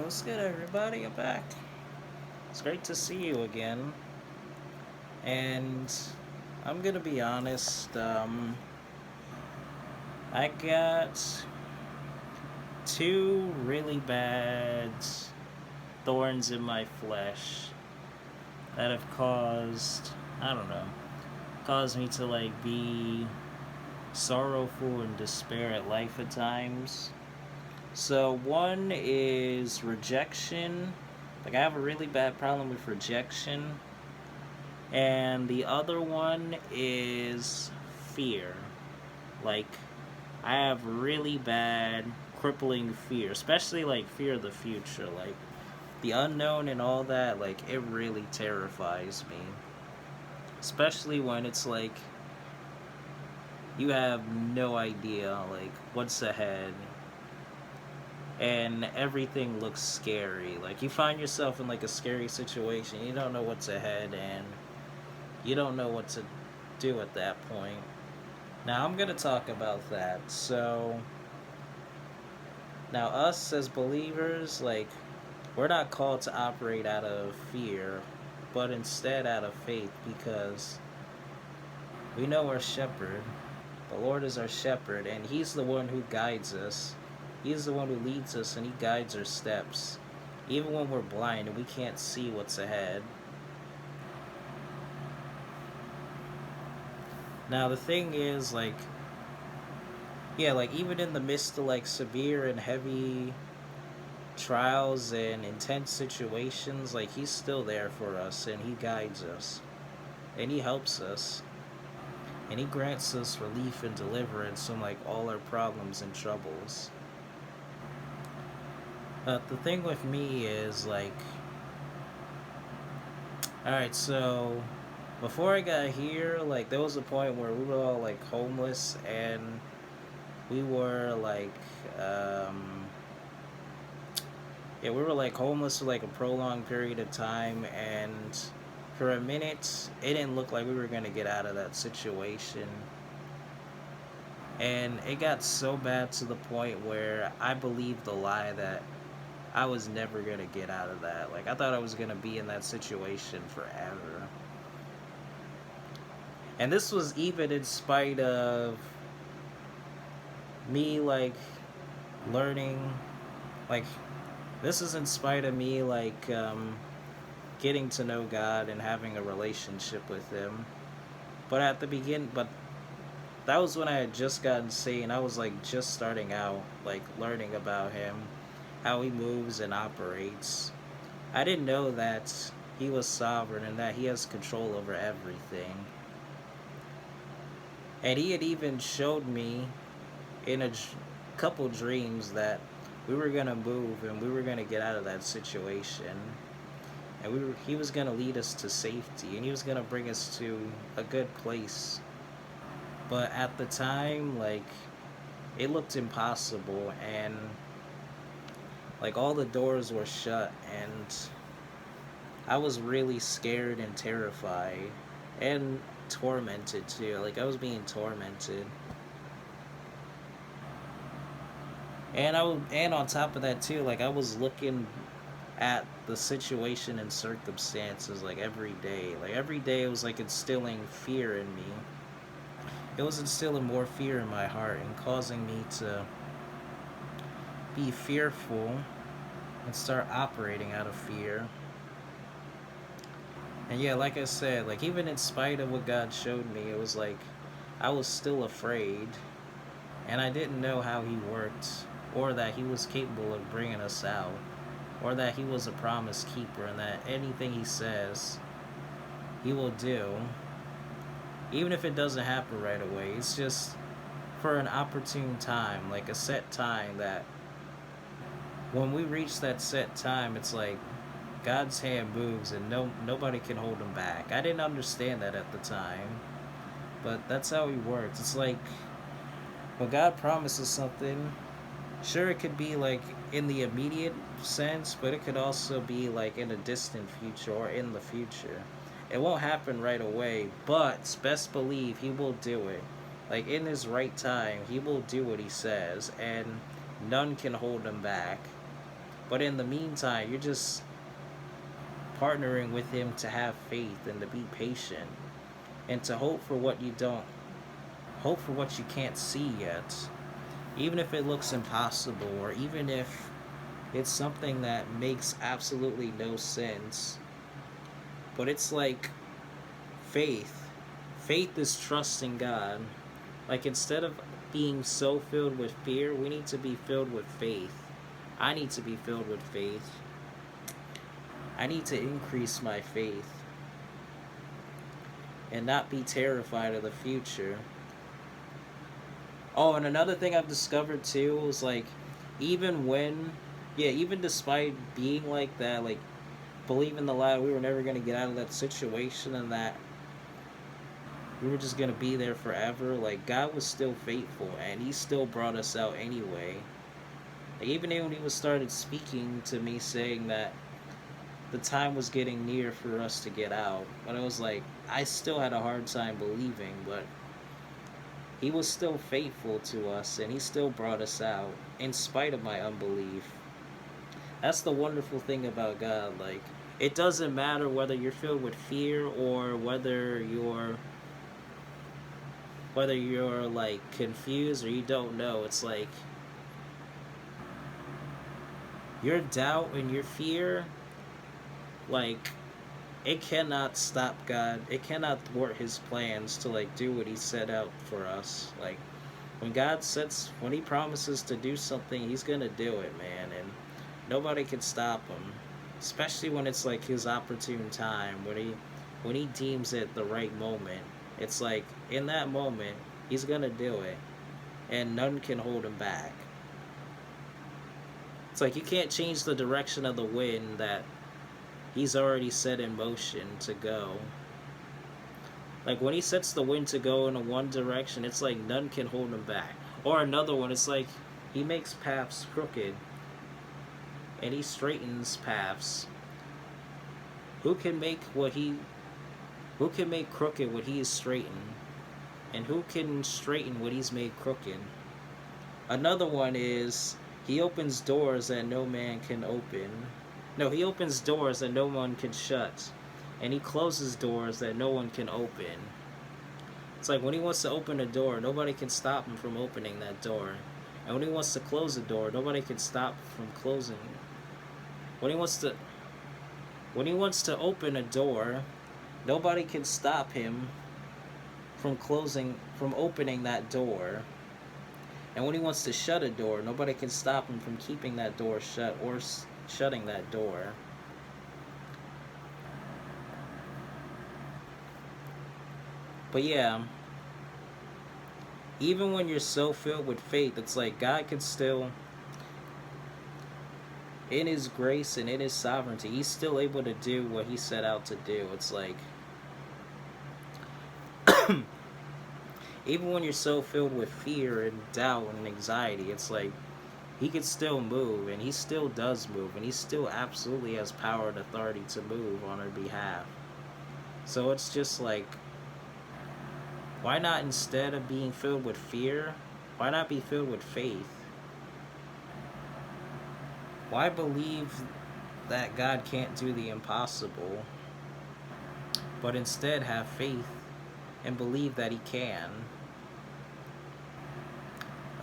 What's good, everybody? I'm back. It's great to see you again. And I'm gonna be honest. I got two really bad thorns in my flesh that have I don't know, caused me to be sorrowful and despair at life at times. So one is rejection. I have a really bad problem with rejection. And the other one is fear. Like, I have really bad, crippling fear, especially fear of the future. The unknown and all that, it really terrifies me. Especially when it's you have no idea, what's ahead. And everything looks scary. You find yourself in a scary situation. You don't know what's ahead, and you don't know what to do at that point. Now, I'm going to talk about that. So, now us as believers, we're not called to operate out of fear, but instead out of faith, because we know our shepherd. The Lord is our shepherd, and He's the one who guides us. He's the one who leads us, and He guides our steps. Even when we're blind and we can't see what's ahead. Now, the thing is, even in the midst of, severe and heavy trials and intense situations, He's still there for us, and He guides us, and He helps us, and He grants us relief and deliverance from, all our problems and troubles. But the thing with me is, alright, so before I got here, there was a point where we were all homeless, and we were we were homeless for a prolonged period of time, and for a minute it didn't look like we were gonna get out of that situation. And it got so bad to the point where I believed the lie that I was never gonna get out of that. I thought I was gonna be in that situation forever. And this was even in spite of me learning, like this is in spite of me getting to know God and having a relationship with Him. But at the beginning, but that was when I had just gotten saved, and I was just starting out, learning about Him, how He moves and operates. I didn't know that He was sovereign and that He has control over everything. And He had even showed me in a couple dreams that we were going to move and we were going to get out of that situation. And He was going to lead us to safety, and He was going to bring us to a good place. But at the time, it looked impossible, and all the doors were shut, and I was really scared and terrified and tormented too. I was being tormented. And and on top of that too, I was looking at the situation and circumstances every day. Every day it was instilling fear in me. It was instilling more fear in my heart and causing me to be fearful and start operating out of fear. And yeah, like I said, even in spite of what God showed me, it was I was still afraid, and I didn't know how He worked, or that He was capable of bringing us out, or that He was a promise keeper, and that anything He says, He will do. Even if it doesn't happen right away, it's just for an opportune time, a set time, that when we reach that set time, it's God's hand moves and nobody can hold Him back. I didn't understand that at the time, but that's how He works. It's when God promises something, sure, it could be in the immediate sense, but it could also be in a distant future or in the future. It won't happen right away, but best believe He will do it. In His right time, He will do what He says, and none can hold Him back. But in the meantime, you're just partnering with him to have faith and to be patient and to hope for what you don't, hope for what you can't see yet. Even if it looks impossible, or even if it's something that makes absolutely no sense. But it's like faith. Faith is trusting God. Like, instead of being so filled with fear, we need to be filled with faith. I need to be filled with faith. I need to increase my faith and not be terrified of the future. Oh, and another thing I've discovered too was like, even when, yeah, even despite being like that, like believing the lie, we were never going to get out of that situation and that we were just going to be there forever, like, God was still faithful and He still brought us out anyway. Like, even when He was started speaking to me saying that the time was getting near for us to get out, but it was like, I still had a hard time believing, but He was still faithful to us and He still brought us out in spite of my unbelief. That's the wonderful thing about God. Like, it doesn't matter whether you're filled with fear or whether you're like confused or you don't know. It's like your doubt and your fear, like, it cannot stop God. It cannot thwart His plans to like do what He set out for us. Like, when He promises to do something, He's gonna do it, man, and nobody can stop Him. Especially when it's like His opportune time, when he deems it the right moment. It's like, in that moment, He's gonna do it, and none can hold Him back. It's like you can't change the direction of the wind that He's already set in motion to go. Like, when He sets the wind to go in a one direction, it's like none can hold Him back. Or another one, it's like He makes paths crooked and He straightens paths. Who can make crooked what He is straightened? And who can straighten what He's made crooked? Another one is He opens doors that no man can open. No, He opens doors that no one can shut. And He closes doors that no one can open. It's like, when He wants to open a door, nobody can stop Him from opening that door. And when He wants to close a door, nobody can stop from closing. When He wants to open a door, nobody can stop Him from opening that door. And when He wants to shut a door, nobody can stop Him from keeping that door shut or shutting that door. But yeah, even when you're so filled with faith, it's like God can still, in His grace and in His sovereignty, He's still able to do what He set out to do. It's like, even when you're so filled with fear and doubt and anxiety, it's like He can still move, and He still does move, and He still absolutely has power and authority to move on our behalf. So it's just like, why not, instead of being filled with fear, why not be filled with faith? Why believe that God can't do the impossible, but instead have faith and believe that He can?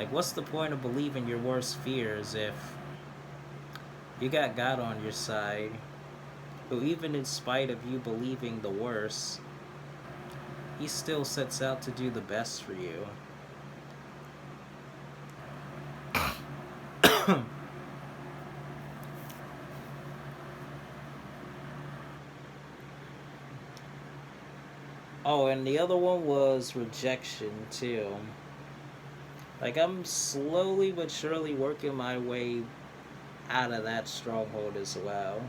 Like, what's the point of believing your worst fears if you got God on your side, who, even in spite of you believing the worst, He still sets out to do the best for you? Oh, and the other one was rejection, too. Like, I'm slowly but surely working my way out of that stronghold as well.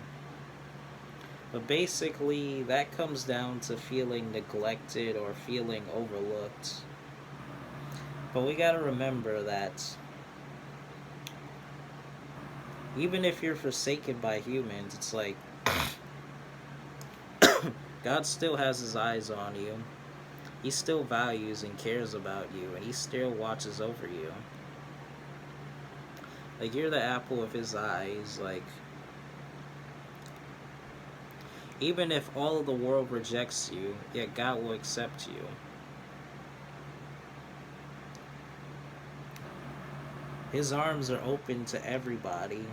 But basically, that comes down to feeling neglected or feeling overlooked. But we gotta remember that even if you're forsaken by humans, it's like God still has His eyes on you. He still values and cares about you, and He still watches over you. Like, you're the apple of his eyes. Like, even if all of the world rejects you, yet God will accept you. His arms are open to everybody.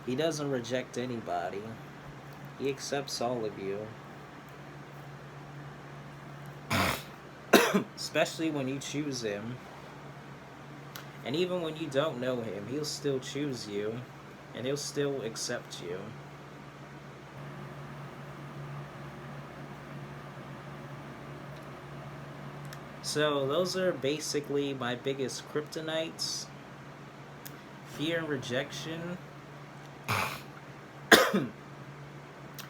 He doesn't reject anybody. He accepts all of you. Especially when you choose him. And even when you don't know him, he'll still choose you. And he'll still accept you. So those are basically my biggest kryptonites. Fear and rejection. I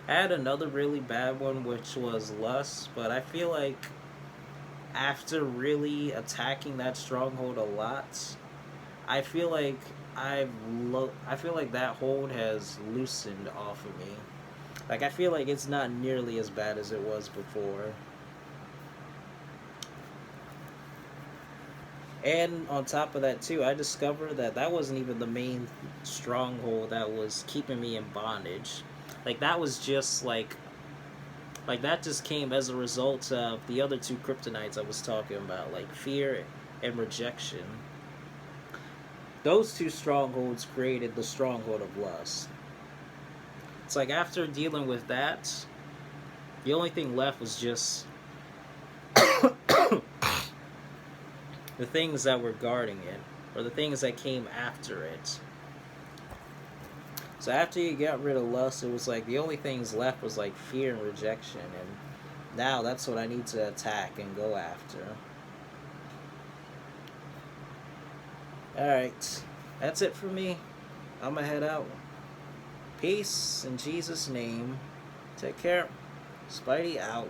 had another really bad one, which was lust, but I feel like after really attacking that stronghold a lot, I feel like I feel like that hold has loosened off of me. Like, I feel like it's not nearly as bad as it was before. And on top of that too, I discovered that that wasn't even the main stronghold that was keeping me in bondage. Like, that was just like that just came as a result of the other two kryptonites I was talking about, like fear and rejection. Those two strongholds created the stronghold of lust. It's like after dealing with that, the only thing left was just the things that were guarding it, or the things that came after it. So after you got rid of lust, it was like the only things left was like fear and rejection, and now that's what I need to attack and go after. Alright, that's it for me. I'm gonna head out. Peace in Jesus' name. Take care. Spidey out.